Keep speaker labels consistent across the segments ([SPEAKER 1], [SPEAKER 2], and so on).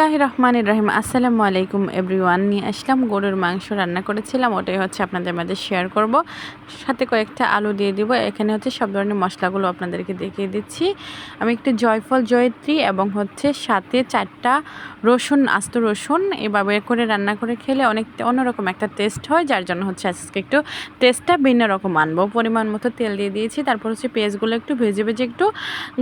[SPEAKER 1] বিসমিল্লাহির রহমানির রহিম। আসসালামু আলাইকুম এভরিওয়ান। নিয়ে আসলাম গরুর মাংস রান্না করেছিলাম, ওটাই হচ্ছে আপনাদের মাঝে শেয়ার করব। সাথে কয়েকটা আলু দিয়ে দিব। এখানে হচ্ছে সব ধরনের মশলাগুলো আপনাদেরকে দেখিয়ে দিচ্ছি। আমি একটু জয়ফল জয়ত্রী এবং হচ্ছে সাথে 4টা রসুন, আস্ত রসুন এভাবে করে রান্না করে খেলে অন্যরকম একটা টেস্ট হয়, যার জন্য হচ্ছে আজকে একটু টেস্টটা ভিন্ন রকম আনবো। পরিমাণ মতো তেল দিয়ে দিয়েছি। তারপর হচ্ছে পেঁয়াজগুলো একটু ভেজে ভেজে একটু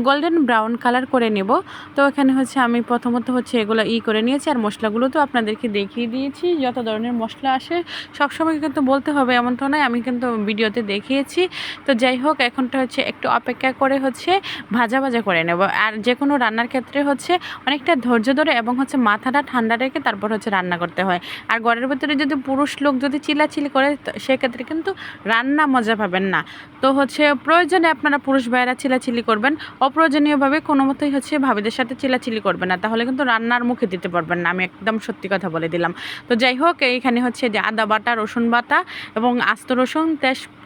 [SPEAKER 1] গোল্ডেন ব্রাউন কালার করে নেব। তো এখানে হচ্ছে আমি প্রথমত হচ্ছে এগুলো করে নিয়েছি, আর মশলাগুলো তো আপনাদেরকে দেখিয়ে দিয়েছি। যত ধরনের মশলা আসে সবসময় কিন্তু বলতে হবে এমন তো নয়, আমি কিন্তু ভিডিওতে দেখিয়েছি। তো যাই হোক, এখনটা হচ্ছে একটু অপেক্ষা করে হচ্ছে ভাজা ভাজা করে নেব। আর যে কোনো রান্নার ক্ষেত্রে হচ্ছে অনেকটা ধৈর্য ধরে এবং হচ্ছে মাথাটা ঠান্ডা রেখে তারপর হচ্ছে রান্না করতে হয়। আর ঘরের ভিতরে যদি পুরুষ লোক যদি চিল্লাচিল্লি করে সেক্ষেত্রে কিন্তু রান্না মজা পাবেন না। তো হচ্ছে প্রয়োজনে আপনারা পুরুষ ভাইয়েরা চিল্লাচিল্লি করবেন, অপ্রয়োজনীয়ভাবে কোনো মতোই হচ্ছে ভাবিদের সাথে চিল্লাচিল্লি করবেন না, তাহলে কিন্তু রান্নার মুখে দিতে পারবেন না। আমি একদম সত্যি কথা বলে দিলাম। তো যাই হোক, এইখানে হচ্ছে যে আদা বাটা, রসুন বাটা এবং আস্ত রসুন,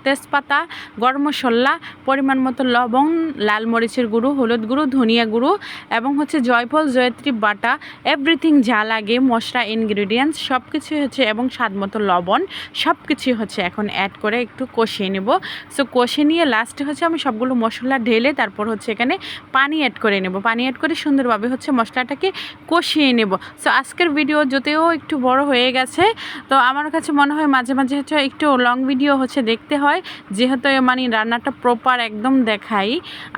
[SPEAKER 1] তেজপাতা, গরম মশলা, পরিমাণ মতো লবণ, লাল মরিচের গুঁড়ো, হলুদ গুঁড়ো, ধনিয়া গুঁড়ো এবং হচ্ছে জয়ফল জয়ত্রী বাটা, এভরিথিং যা লাগে মশলা ইনগ্রিডিয়েন্টস সব কিছুই হচ্ছে এবং স্বাদ মতো লবণ সব কিছুই হচ্ছে এখন অ্যাড করে একটু কষিয়ে নেব। সো কষিয়ে নিয়ে লাস্টে হচ্ছে আমি সবগুলো মশলা ঢেলে তারপর হচ্ছে এখানে পানি অ্যাড করে নেব। পানি অ্যাড করে সুন্দরভাবে হচ্ছে মশলাটাকে কষিয়ে নেব। সো আজকের ভিডিও যদিও একটু বড় হয়ে গেছে, তো আমার কাছে মনে হয় মাঝে মাঝে হচ্ছে একটু লং ভিডিও হচ্ছে দেখতে হয়, যেহেতু মানে রান্নাটা প্রপার একদম দেখাই।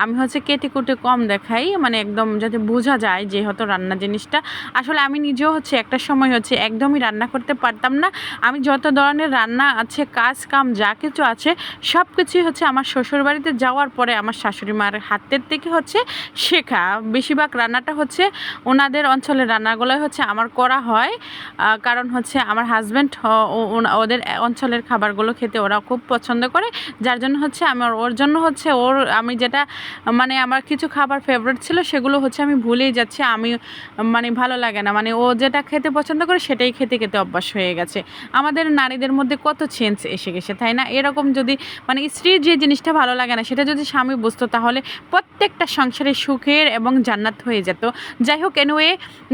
[SPEAKER 1] আমি হচ্ছে কেটে কুটে কম দেখাই, মানে একদম যাতে বোঝা যায় যেহেতু রান্না জিনিসটা। আসলে আমি নিজেও হচ্ছে একটা সময় হচ্ছে একদমই রান্না করতে পারতাম না। আমি যত ধরনের রান্না আছে, কাজ কাম যা কিছু আছে সব কিছুই হচ্ছে আমার শ্বশুরবাড়িতে যাওয়ার পরে আমার শাশুড়ি মার হাতের থেকে হচ্ছে শেখা। বেশিরভাগ রান্নাটা হচ্ছে ওনাদের অঞ্চলের রান্নাগুলোই হচ্ছে আমার করা হয়, কারণ হচ্ছে আমার হাজব্যান্ড ওদের অঞ্চলের খাবারগুলো খেতে ওরা খুব পছন্দ করে, যার জন্য হচ্ছে ওর জন্য হচ্ছে আমি যেটা মানে আমার কিছু খাবার ফেভারিট ছিল সেগুলো হচ্ছে আমি ভুলেই যাচ্ছি। আমি মানে ভালো লাগে না, মানে ও যেটা খেতে পছন্দ করে সেটাই খেতে খেতে অভ্যাস হয়ে গেছে। আমাদের নারীদের মধ্যে কত চেঞ্জ এসে গেছে, তাই না? এরকম যদি মানে স্ত্রীর যে জিনিসটা ভালো লাগে না সেটা যদি স্বামী বুঝতো, তাহলে প্রত্যেকটা সংসারে সুখের এবং জান্নাত হয়ে যেত। যাই হোক, এনিওয়ে,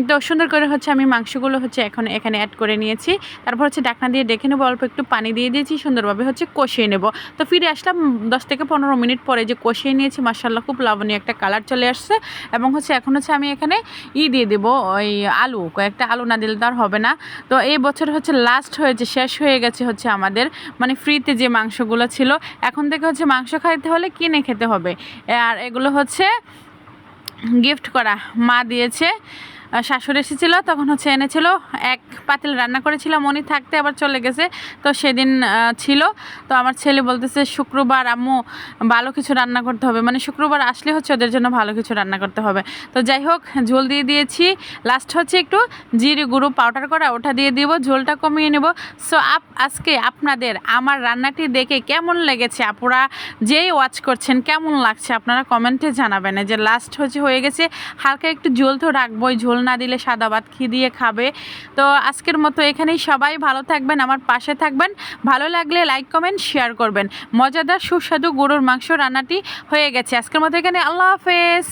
[SPEAKER 1] তো সুন্দর করে হচ্ছে আমি মাংসগুলো হচ্ছে এখানে অ্যাড করে নিয়েছি। তারপর হচ্ছে ঢাকনা দিয়ে ডেকে নেবো, অল্প একটু পানি দিয়ে দিয়েছি, সুন্দরভাবে হচ্ছে কষিয়ে নেব। তো ফিরে আসলাম 10 থেকে 15 মিনিট পরে, যে কষিয়ে নিয়েছি, মাশাআল্লাহ খুব লাবণীয় একটা কালার চলে আসছে। এবং হচ্ছে এখন হচ্ছে আমি এখানে দিয়ে দেবো ওই আলু, কয়েকটা আলু না দিলে তো আর হবে না। তো এই বছর হচ্ছে লাস্ট হয়েছে, শেষ হয়ে গেছে হচ্ছে আমাদের মানে ফ্রিতে যে মাংসগুলো ছিল। এখন থেকে হচ্ছে মাংস খাইতে হলে কিনে খেতে হবে। আর এগুলো হচ্ছে গিফট করা, মা দিয়েছে। শাশুড়ি এসেছিলো তখন হচ্ছে এনেছিল, এক পাতিল রান্না করেছিলাম উনি থাকতে, আবার চলে গেছে। তো সেদিন ছিল। তো আমার ছেলে বলতেছে শুক্রবার আম্মু ভালো কিছু রান্না করতে হবে, মানে শুক্রবার আসলে হচ্ছে ওদের জন্য ভালো কিছু রান্না করতে হবে। তো যাই হোক, ঝোল দিয়ে দিয়েছি। লাস্ট হচ্ছে একটু জিরে গুঁড়ো পাউডার করা, ওটা দিয়ে দিব, ঝোলটা কমিয়ে নেব। সো আজকে আপনাদের আমার রান্নাটি দেখে কেমন লেগেছে, আপুরা যেই ওয়াচ করছেন কেমন লাগছে আপনারা কমেন্টে জানাবেন। যে লাস্ট হয়ে গেছে, হালকা একটু ঝোল তো রাখবোই, ঝোল না দিলে সাদা ভাত দিয়ে খাবে। তো আজকের মতো এখানেই, সবাই ভালো থাকবেন, আমার পাশে থাকবেন। ভালো লাগলে লাইক কমেন্ট শেয়ার করবেন। মজাদার সুস্বাদু গরুর মাংস রান্নাটি হয়ে গেছে। আজকের মতো এখানে, আল্লাহ হাফেজ।